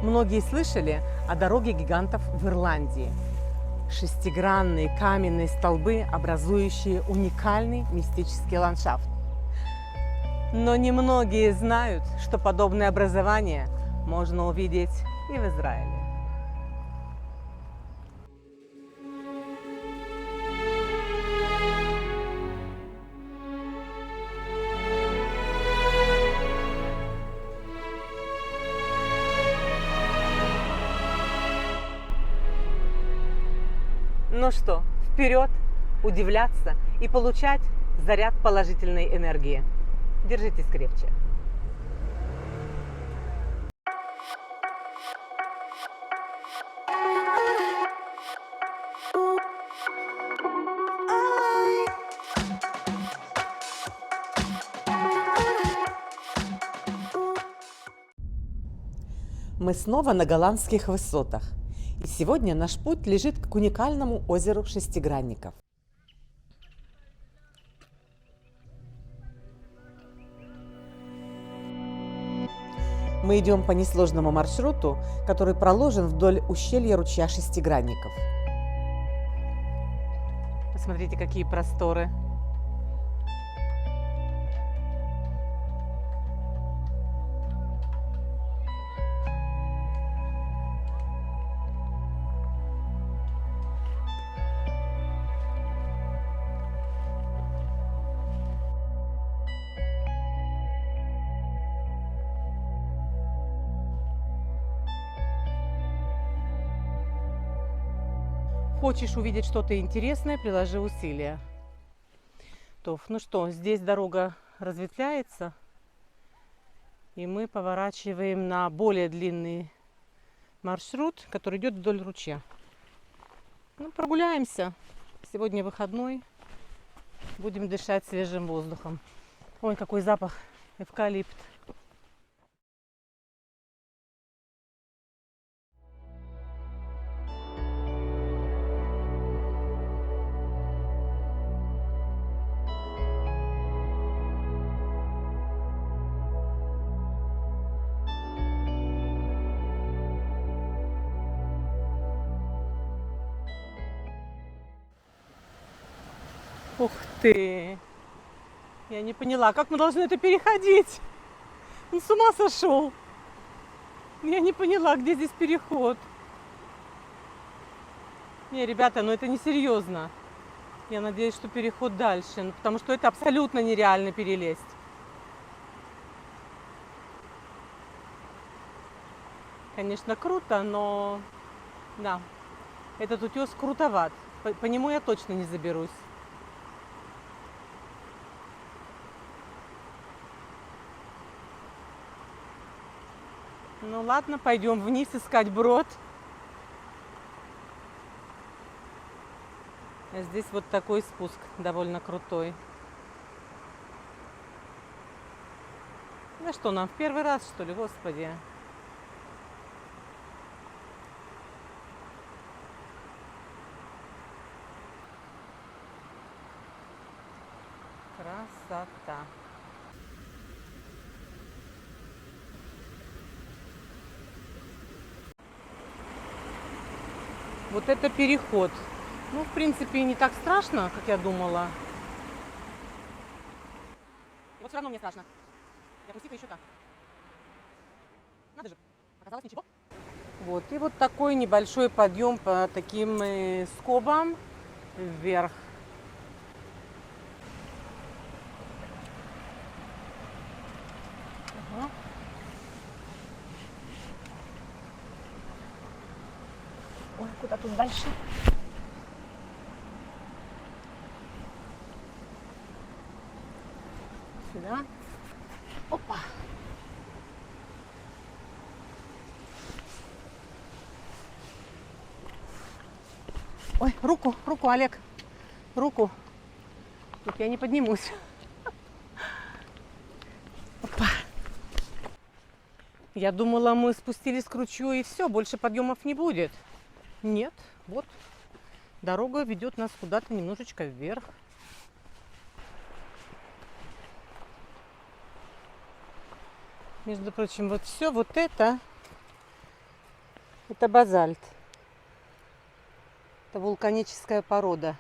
Многие слышали о дороге гигантов в Ирландии. Шестигранные каменные столбы, образующие уникальный мистический ландшафт. Но немногие знают, что подобное образование можно увидеть и в Израиле. Ну что, вперед, удивляться и получать заряд положительной энергии. Держитесь крепче. Мы снова на голландских высотах. И сегодня наш путь лежит к уникальному озеру Шестигранников. Мы идем по несложному маршруту, который проложен вдоль ущелья ручья Шестигранников. Посмотрите, какие просторы. Хочешь увидеть что-то интересное, приложи усилия. Ну что, здесь дорога разветвляется, и мы поворачиваем на более длинный маршрут, который идет вдоль ручья. Ну, прогуляемся. Сегодня выходной. Будем дышать свежим воздухом. Ой, какой запах эвкалипт. Ух ты! Я не поняла, как мы должны это переходить? Он с ума сошел! Я не поняла, где здесь переход. Не, ребята, ну это не серьезно. Я надеюсь, что переход дальше, потому что это абсолютно нереально перелезть. Конечно, круто, но да, этот утес крутоват. По нему я точно не заберусь. Ну ладно, пойдем вниз искать брод. А здесь вот такой спуск довольно крутой. Ну что, нам в первый раз, что ли, господи? Красота. Вот это переход. Ну, в принципе, не так страшно, как я думала. И вот все равно мне страшно. Я пусти-ка еще так. Надо же, оказалось ничего. Вот, и вот такой небольшой подъем по таким скобам вверх. Ага. Ой, куда тут дальше? Сюда. Опа. Ой, руку, Олег. Руку. Тут я не поднимусь. Опа. Я думала, мы спустились к ручью и все, больше подъемов не будет. Нет, вот дорога ведет нас куда-то немножечко вверх. Между прочим, вот все вот это Это базальт. Это вулканическая порода.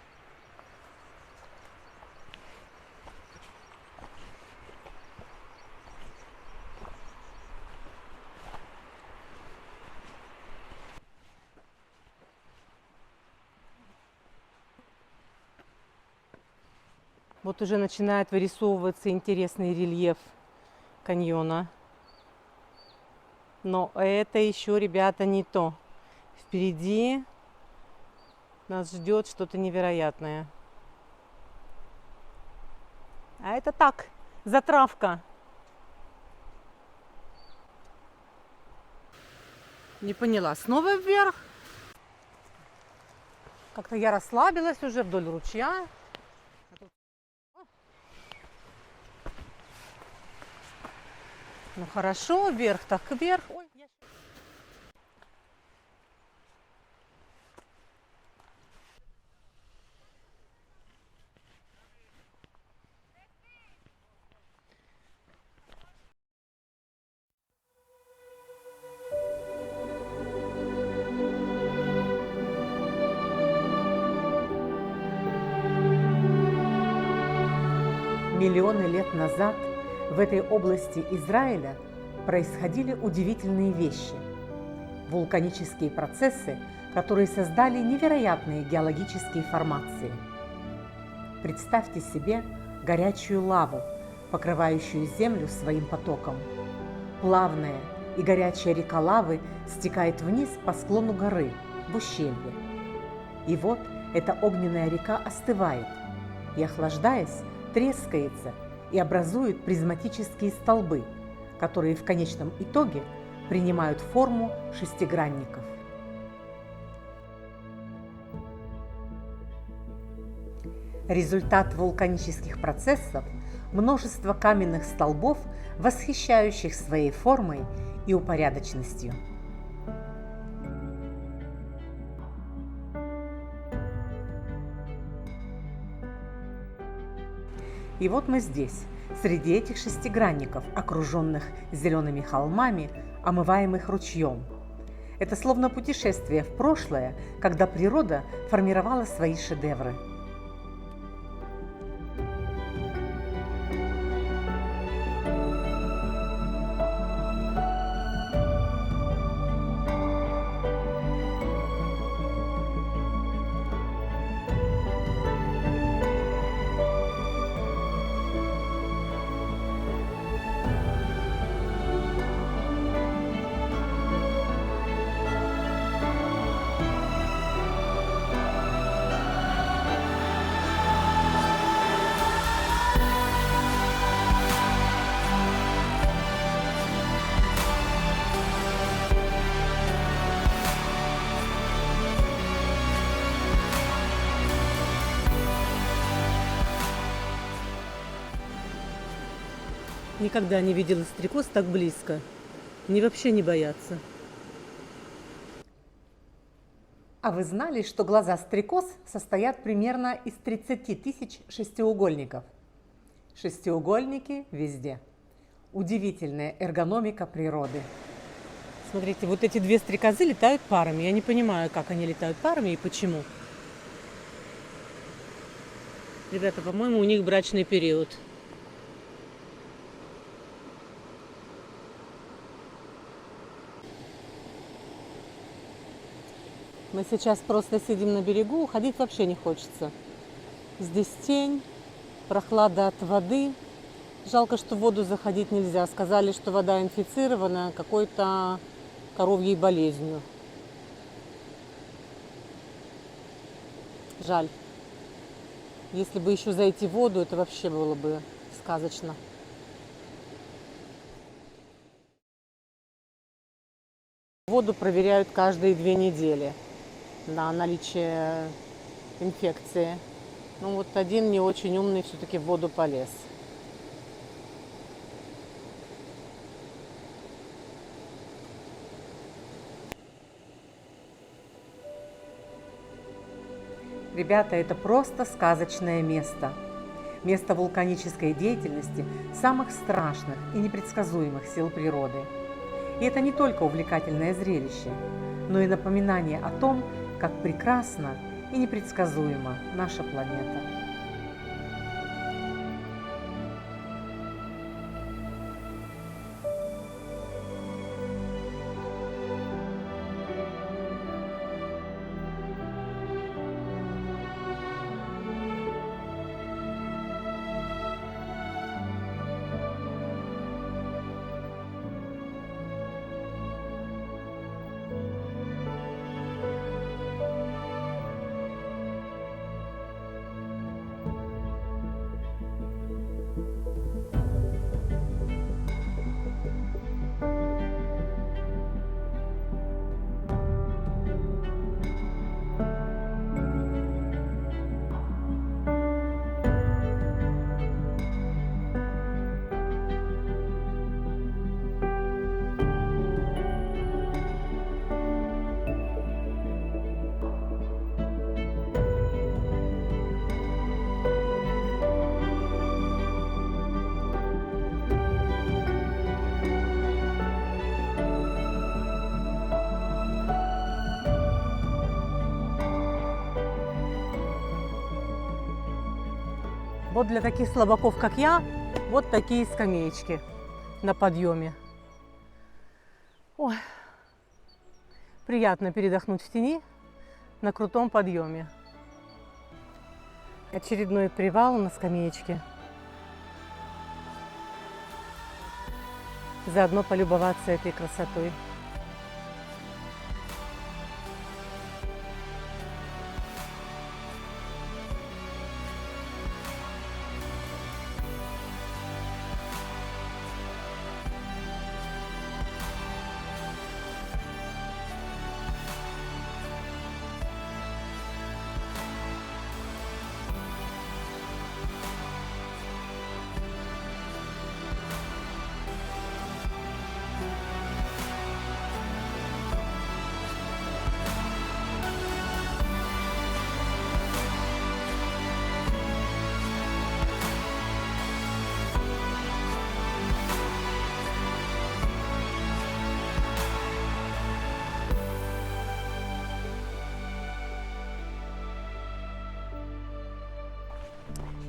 Вот уже начинает вырисовываться интересный рельеф каньона. Но это еще, ребята, не то. Впереди нас ждет что-то невероятное. А это так, затравка. Не поняла, снова вверх? Как-то я расслабилась уже вдоль ручья. Ну хорошо, вверх так вверх. Ой, Миллионы лет назад в этой области Израиля происходили удивительные вещи. Вулканические процессы, которые создали невероятные геологические формации. Представьте себе горячую лаву, покрывающую землю своим потоком. Плавная и горячая река лавы стекает вниз по склону горы, в ущелье. И вот эта огненная река остывает и, охлаждаясь, трескается и образует призматические столбы, которые в конечном итоге принимают форму шестигранников. Результат вулканических процессов – множество каменных столбов, восхищающих своей формой и упорядоченностью. И вот мы здесь, среди этих шестигранников, окруженных зелеными холмами, омываемых ручьем. Это словно путешествие в прошлое, когда природа формировала свои шедевры. никогда не видела стрекоз так близко. Они вообще не боятся. А вы знали, что глаза стрекоз состоят примерно из 30 тысяч шестиугольников? Шестиугольники везде. Удивительная эргономика природы. Смотрите, вот эти две стрекозы летают парами. Я не понимаю, как они летают парами и почему. Ребята, по-моему, у них брачный период. Мы сейчас просто сидим на берегу, уходить вообще не хочется. Здесь тень, прохлада от воды. Жалко, что в воду заходить нельзя. Сказали, что вода инфицирована какой-то коровьей болезнью. Жаль. Если бы еще зайти в воду, это вообще было бы сказочно. Воду проверяют каждые 2 недели на наличие инфекции. Ну вот один не очень умный все-таки в воду полез. Ребята, это просто сказочное место. Место вулканической деятельности самых страшных и непредсказуемых сил природы. И это не только увлекательное зрелище, но и напоминание о том, как прекрасна и непредсказуема наша планета. Вот для таких слабаков, как я, вот такие скамеечки на подъеме. Ой, приятно передохнуть в тени на крутом подъеме. Очередной привал на скамеечке. Заодно полюбоваться этой красотой.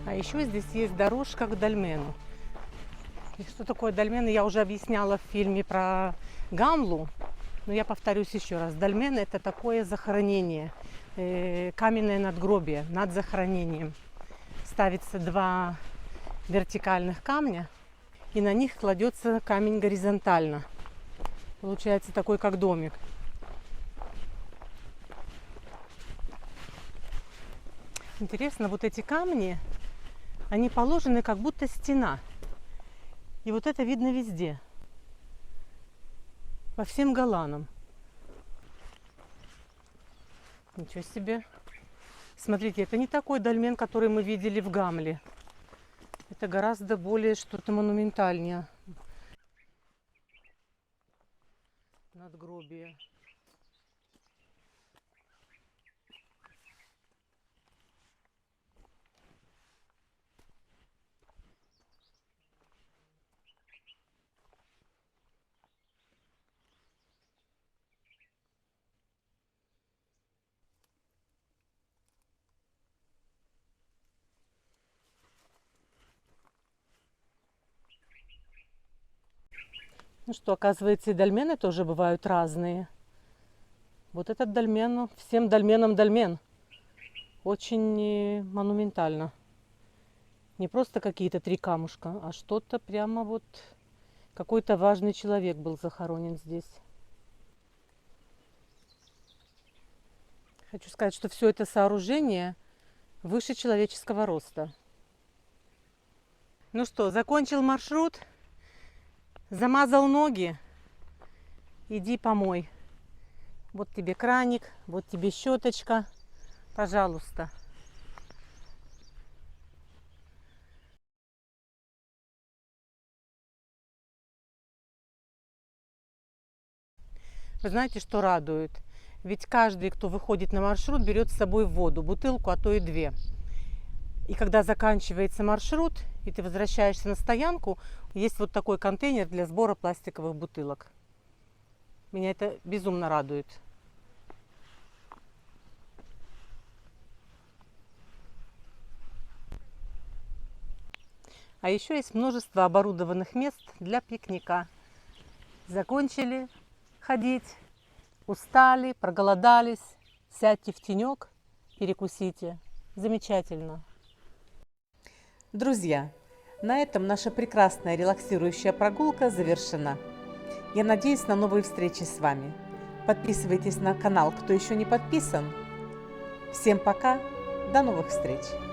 А еще здесь есть дорожка к дольмену. И что такое дольмены, я уже объясняла в фильме про Гамлу. Но я повторюсь еще раз. Дольмен – это такое захоронение, каменное надгробие над захоронением. Ставится два вертикальных камня, и на них кладется камень горизонтально. Получается такой, как домик. Интересно, вот эти камни, они положены как будто стена. И вот это видно везде. По всем голланам. Ничего себе. Смотрите, это не такой дольмен, который мы видели в Гамле. Это гораздо более что-то монументальнее. Надгробие. Ну что, оказывается, и дольмены тоже бывают разные. Вот этот дольмен, всем дольменам дольмен. Очень монументально. Не просто какие-то три камушка, а что-то прямо вот... Какой-то важный человек был захоронен здесь. Хочу сказать, что все это сооружение выше человеческого роста. Ну что, закончил маршрут? Замазал ноги, иди помой. Вот тебе краник, вот тебе щеточка, пожалуйста. Вы знаете, что радует? Ведь каждый, кто выходит на маршрут, берет с собой воду, бутылку, а то и две. И когда заканчивается маршрут, и ты возвращаешься на стоянку, есть вот такой контейнер для сбора пластиковых бутылок. Меня это безумно радует. А еще есть множество оборудованных мест для пикника. Закончили ходить, устали, проголодались, сядьте в тенек, перекусите. Замечательно. Друзья, на этом наша прекрасная релаксирующая прогулка завершена. Я надеюсь на новые встречи с вами. Подписывайтесь на канал, кто еще не подписан. Всем пока, до новых встреч!